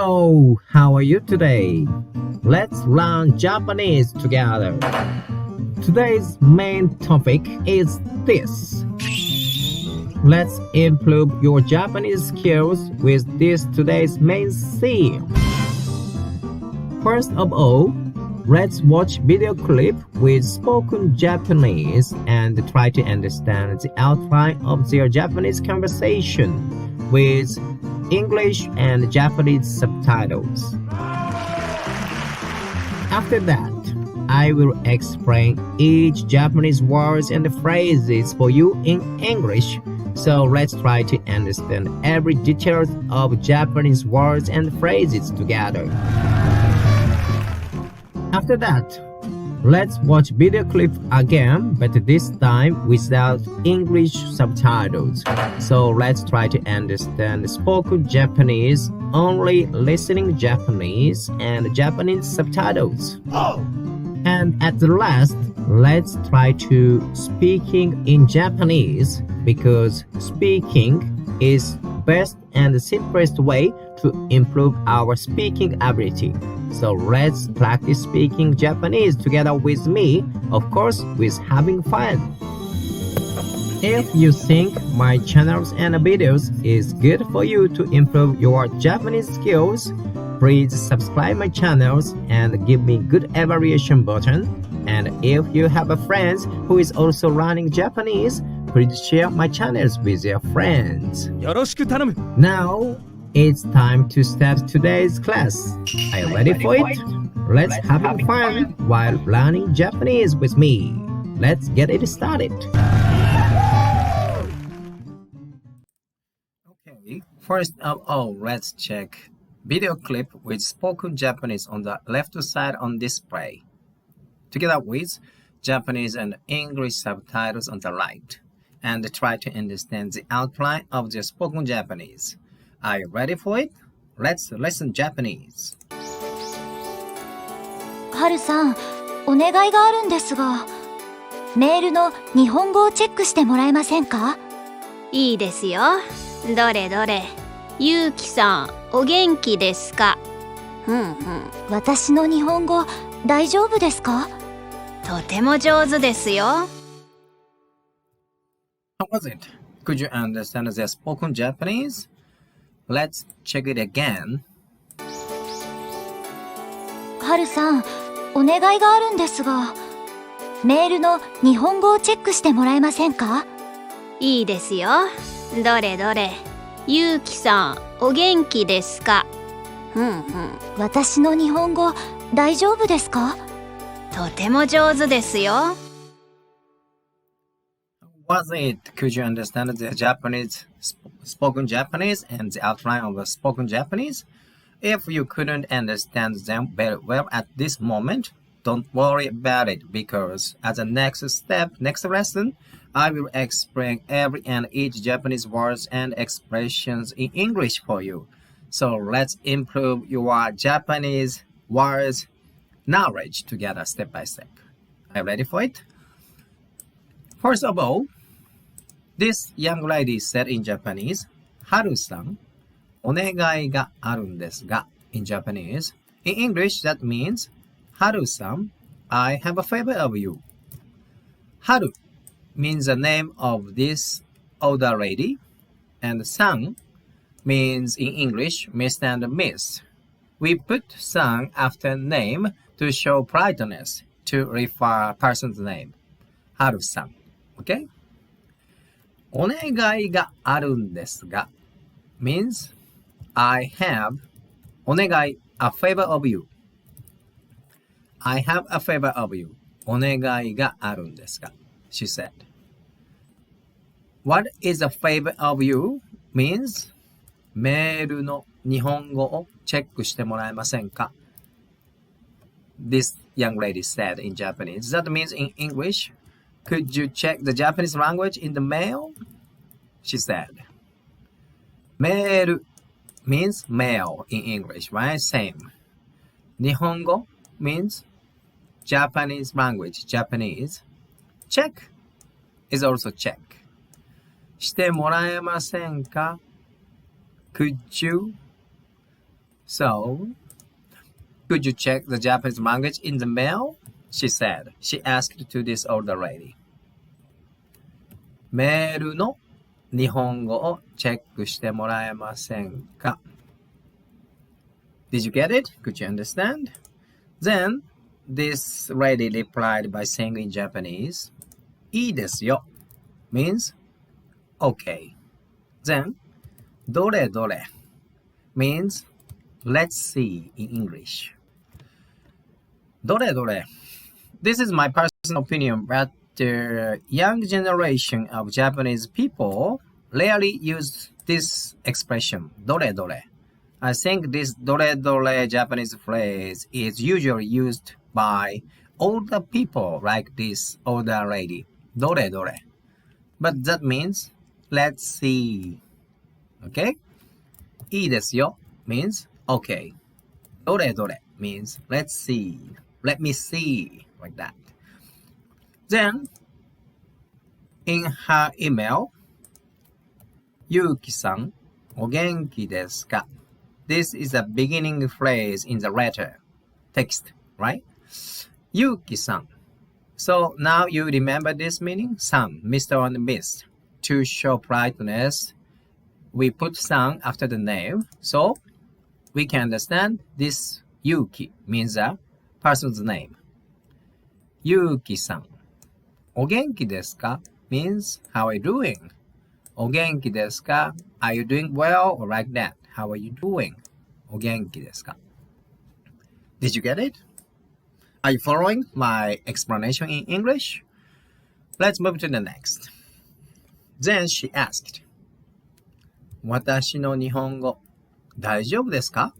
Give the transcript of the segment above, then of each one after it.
Hello, how are you today? Let's learn Japanese together. Today's main topic is this. Let's improve your Japanese skills with this today's main theme. First of all, let's watch video clip with spoken Japanese and try to understand the outline of their Japanese conversation with English and Japanese subtitles. After that, I will explain each Japanese words and phrases for you in English. So let's try to understand every detail of Japanese words and phrases together. After that, let's watch video clip again, but this time without English subtitles. So let's try to understand spoken Japanese, only listening Japanese and Japanese subtitles. And at the last, let's try to speaking in Japanese because speaking is best and simplest way to improve our speaking ability. So let's practice speaking Japanese together with me, of course, with having fun. If you think my channels and videos is good for you to improve your Japanese skills, please subscribe my channels and give me good evaluation button. And if you have a friend who is also learning Japanese, please share my channels with your friends. Now, it's time to start today's class. Are you ready for it? Let's have fun while learning Japanese with me. Let's get it started. Okay, first of all, let's check video clip with spoken Japanese on the left side on display, together with Japanese and English subtitles on the right, and try to understand the outline of the spoken Japanese. Are you ready for it? Let's listen Japanese. はるさん、お願いがあるんですが、メールの日本語をチェックしてもらえませんか？いいですよ。どれどれ。ゆうきさん、お元気ですか？私の日本語大丈夫ですか？とても上手ですよ。How was it? Could you understand the spoken Japanese? Let's check it again. はるさん、お願いがあるんですが、メールの日本語をチェックしてもらえませんか？いいですよ。どれどれ。ゆうきさん、お元気ですか？私の日本語大丈夫ですか？とても上手ですよ。Was it? Could you understand the Japanese, spoken Japanese and the outline of the spoken Japanese? If you couldn't understand them very well at this moment, don't worry about it because as a next step, next lesson, I will explain every and each Japanese words and expressions in English for you. So let's improve your Japanese words knowledge together step by step. Are you ready for it? First of all, this young lady said in Japanese, Haru-san, お願いがあるんですが in Japanese. In English, that means, Haru-san, I have a favor of you. Haru means the name of this older lady, and san means in English, Mr. and Miss. We put san after name to show politeness, to refer person's name. Haru-san. Okay? お願いがあるんですが means I have お願い a favor of you. I have a favor of you. お願いがあるんですが she said. What is a favor of you means メールの日本語をチェックしてもらえませんか This young lady said in Japanese. That means in English, could you check the Japanese language in the mail? She said. メール means mail in English, right? Same. 日本語 means Japanese language, Japanese. Check is also check. してもらえませんか Could you So, could you check the Japanese language in the mail? She said. She asked to this older lady. メールの日本語をチェックしてもらえませんか? Did you get it? Could you understand? Then, this lady replied by saying in Japanese, いいですよ means okay. Then, どれどれ means let's see in English. どれどれ This is my personal opinion, but the young generation of Japanese people rarely use this expression, どれどれ. I think this どれどれ Japanese phrase is usually used by older people like this older lady, どれどれ. But that means, let's see. Okay? いいですよ means okay. どれどれ means let's see. Let me see. Like that. Then, in her email, ゆうきさん、お元気ですか? This is a beginning phrase in the letter, text, right? ゆうきさん. So now you remember this meaning? San, Mr. and Miss. To show politeness, we put san after the name. So we can understand this Yuki means a person's name. ゆうきさん。お元気ですか means how are you doing? お元気ですか Are you doing well or like that? How are you doing? お元気ですか Did you get it? Are you following my explanation in English? Let's move to the next. Then she asked, 私の日本語大丈夫ですか?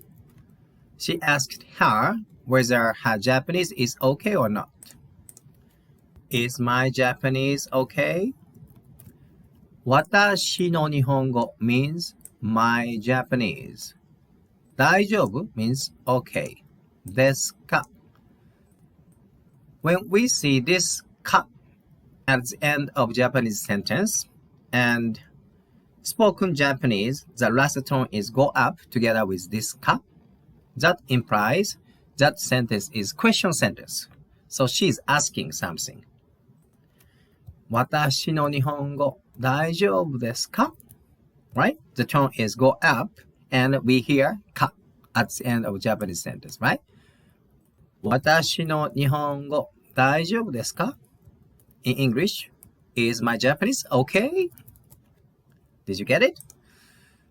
She asked her whether her Japanese is okay or not. Is my Japanese okay? 私の日本語 means my Japanese. 大丈夫 means okay. ですか? When we see this か at the end of Japanese sentence and spoken Japanese, the last tone is go up together with this か, that implies that sentence is question sentence. So she's asking something. 私の日本語大丈夫ですか? Right? The tone is go up and we hear か at the end of Japanese sentence, right? 私の日本語大丈夫ですか? In English, is my Japanese okay? Did you get it?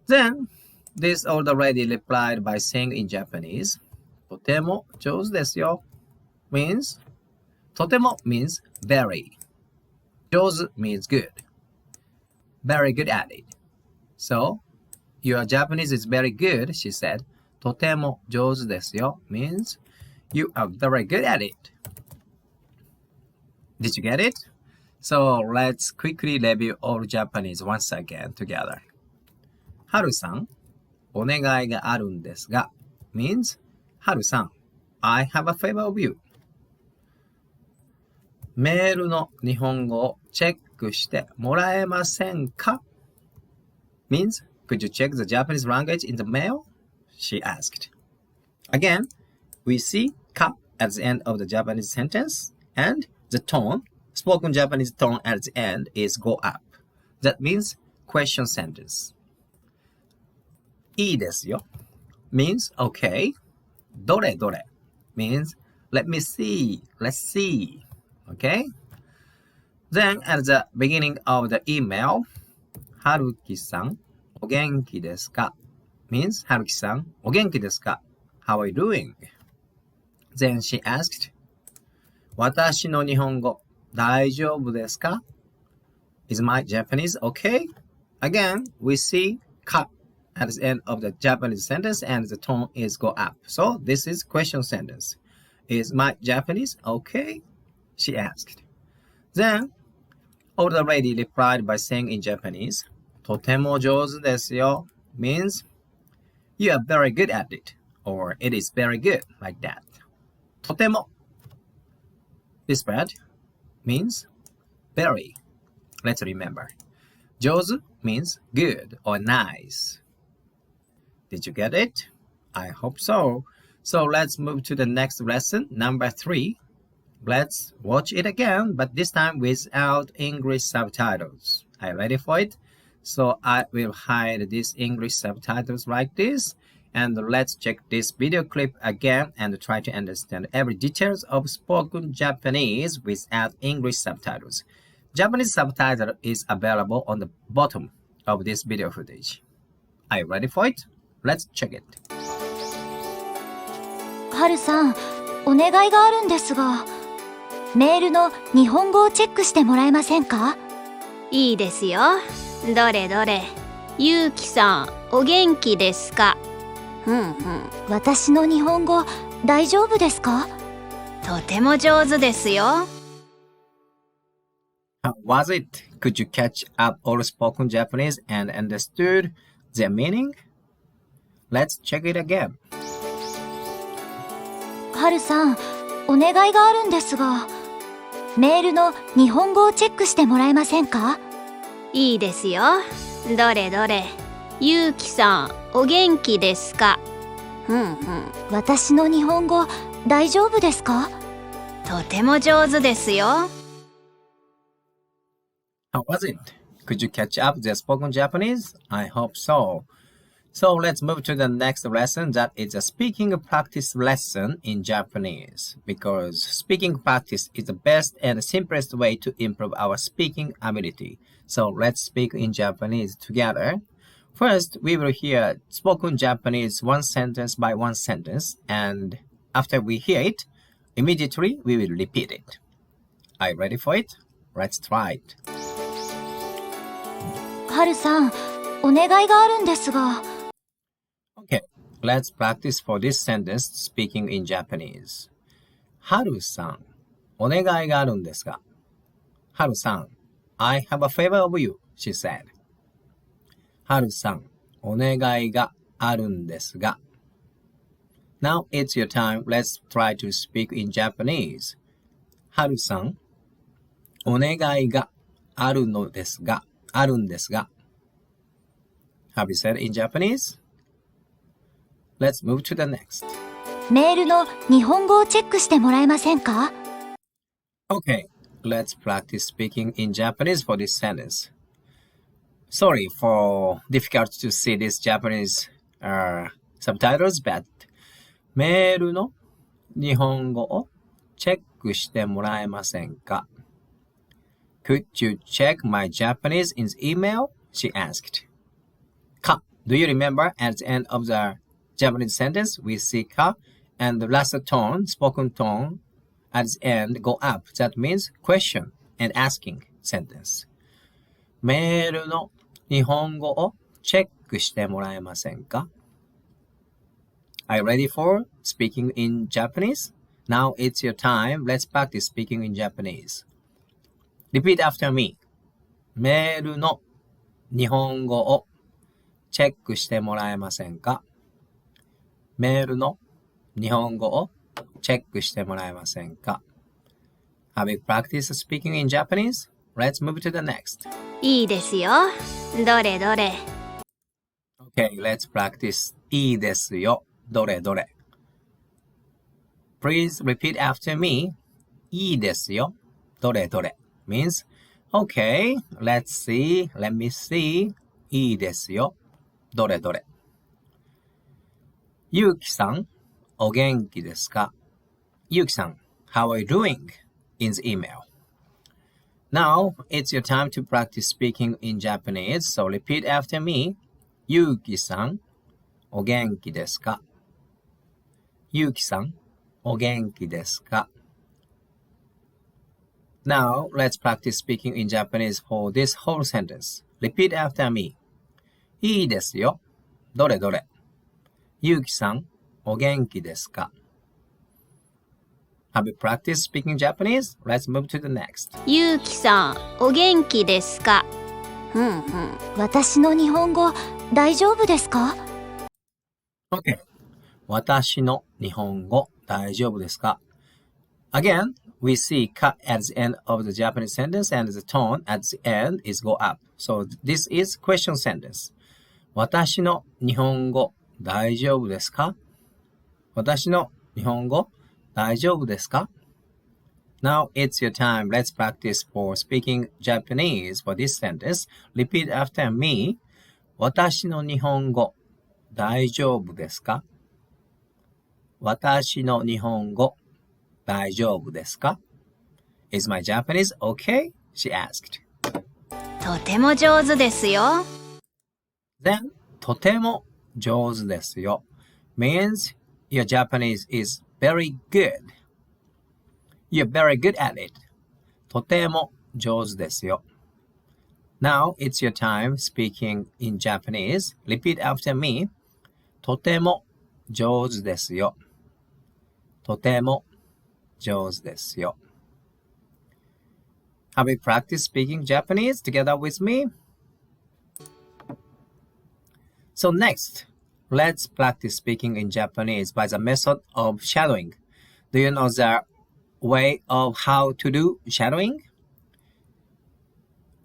Then, this older lady replied by saying in Japanese, とても上手ですよ means, とても means very. 上手 means good. Very good at it. So, your Japanese is very good, she said. とても上手ですよ means you are very good at it. Did you get it? So, let's quickly review all Japanese once again together. はるさん、お願いがあるんですが means はるさん、I have a favor of you. メールの日本語をチェックしてもらえませんか? Means, could you check the Japanese language in the mail? She asked. Again, we see か at the end of the Japanese sentence and the tone, spoken Japanese tone at the end is go up. That means question sentence. いいですよ means okay. どれどれ means let me see, let's see. Okay? Then at the beginning of the email, はるきさん、お元気ですか means はるきさん、お元気ですか How are you doing? Then she asked, 私の日本語大丈夫ですか? Is my Japanese okay? Again, we see か at the end of the Japanese sentence and the tone is go up. So this is question sentence. Is my Japanese okay? She asked. Then, older lady replied by saying in Japanese, とても上手ですよ means you are very good at it or it is very good like that. とても This word means very. Let's remember. 上手 means good or nice. Did you get it? I hope so. So let's move to the next lesson, number 3. Let's watch it again, but this time without English subtitles. Are you ready for it? So I will hide these English subtitles like this. And let's check this video clip again and try to understand every details of spoken Japanese without English subtitles. Japanese subtitle is available on the bottom of this video footage. Are you ready for it? Let's check it. はるさん、お願いがあるんですが、メールの日本語をチェックしてもらえませんか？いいですよ。どれどれ。ゆうきさん、お元気ですか？私の日本語大丈夫ですか？とても上手ですよ。How was it? Could you catch up all spoken Japanese and understood their meaning? Let's check it again. はるさん、お願いがあるんですが、メールの日本語をチェックしてもらえませんか？いいですよ。どれどれ。ゆうきさん、お元気ですか？私の日本語大丈夫ですか？とても上手ですよ。How was it? Could you catch up the spoken Japanese? I hope so. So let's move to the next lesson, that is a speaking practice lesson in Japanese, because speaking practice is the best and simplest way to improve our speaking ability. So let's speak in Japanese together. First, we will hear spoken Japanese one sentence by one sentence, and after we hear it, immediately we will repeat it. Are you ready for it? Let's try it. はるさん、お願いがあるんですが。Okay, let's practice for this sentence speaking in Japanese. はるさん、お願いがあるんですが。はるさん、I have a favor of you, she said. はるさん、お願いがあるんですが。Now it's your time. Let's try to speak in Japanese. はるさん、お願いがあるのですが、あるんですが。Have you said in Japanese? Let's move to the next. メールの日本語をチェックしてもらえませんか？ Okay, let's practice speaking in Japanese for this sentence. Sorry for difficult to see these Japanese subtitles, but メールの日本語をチェックしてもらえませんか？ Could you check my Japanese in the email? She asked. Ka. Do you remember at the end of the Japanese sentence we see ka and the last tone, spoken tone, at the end go up. That means question and asking sentence. メールの日本語をチェックしてもらえませんか？ Are you ready for speaking in Japanese? Now it's your time. Let's practice speaking in Japanese. Repeat after me. メールの日本語をチェックしてもらえませんか？メールの日本語をチェックしてもらえませんか？ Have you practiced speaking in Japanese? Let's move to the next. いいですよ。どれどれ。Okay, let's practice いいですよ。どれどれ。Please repeat after me. いいですよ。どれどれ。means, okay, let's see, let me see. いいですよ。どれどれ。ゆうきさん、お元気ですか？ゆうきさん、how are you doing? In the email. Now, it's your time to practice speaking in Japanese, so repeat after me. ゆうきさん、お元気ですか？ゆうきさん、お元気ですか？ Now, let's practice speaking in Japanese for this whole sentence. Repeat after me. いいですよ。どれどれ。ゆうきさん、お元気ですか？ Have you practiced speaking Japanese? Let's move to the next. ゆうきさん、お元気ですか？私の日本語大丈夫ですか？ Okay. 私の日本語大丈夫ですか？ Again, we see cut at the end of the Japanese sentence and the tone at the end is go up. So this is question sentence. 私の日本語大丈夫ですか？私の日本語大丈夫ですか? Now it's your time. Let's practice for speaking Japanese for this sentence. Repeat after me. 私の日本語大丈夫ですか? 私の日本語大丈夫ですか? Is my Japanese okay? She asked. とても上手ですよ。Then, とても上手ですよ means your Japanese is very good. You're very good at it. とても上手ですよ Now it's your time speaking in Japanese. Repeat after me. とても上手ですよとても上手ですよ Have we practiced speaking Japanese together with me? So next, let's practice speaking in Japanese by the method of shadowing. Do you know the way of how to do shadowing?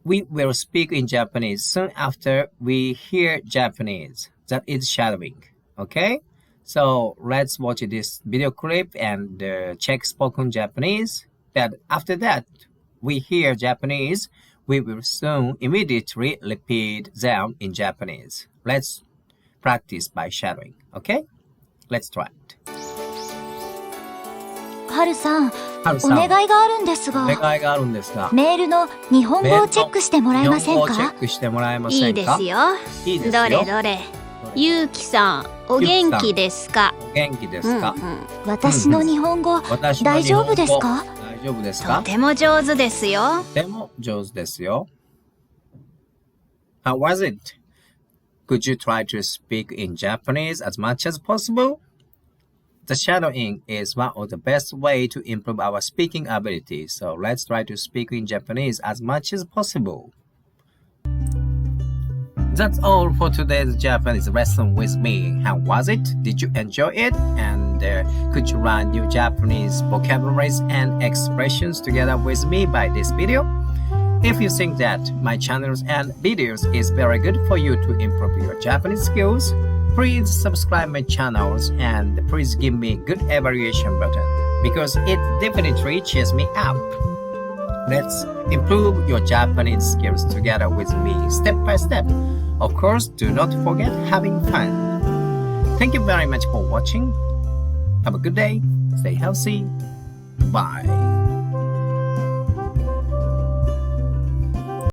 We will speak in Japanese soon after we hear Japanese. That is shadowing. Okay? So let's watch this video clip and check spoken Japanese. But after that, we hear Japanese. We will soon immediately repeat them in Japanese. Let's practice by shadowing. Okay? Let's try it. はるさん、はるさん、お願いがあるんですが、お願いがあるんですが、メールの日本語をチェックしてもらえません日本語をチェッか？クしてもらえませんか？いいですよ。いいですよ。どれどれ。ゆうきさん、お元気ですか？お元気ですか？私の日本語、大丈夫ですか？大丈夫ですか？とても上手ですよ。とても上手ですよ。How was it? Could you try to speak in Japanese as much as possible? The shadowing is one of the best way to improve our speaking ability. So let's try to speak in Japanese as much as possible. That's all for today's Japanese lesson with me. How was it? Did you enjoy it? And could you learn new Japanese vocabularies and expressions together with me by this video? If you think that my channels and videos is very good for you to improve your Japanese skills, please subscribe my channels and please give me good evaluation button because it definitely cheers me up. Let's improve your Japanese skills together with me step by step. Of course, do not forget having fun. Thank you very much for watching. Have a good day. Stay healthy. Bye.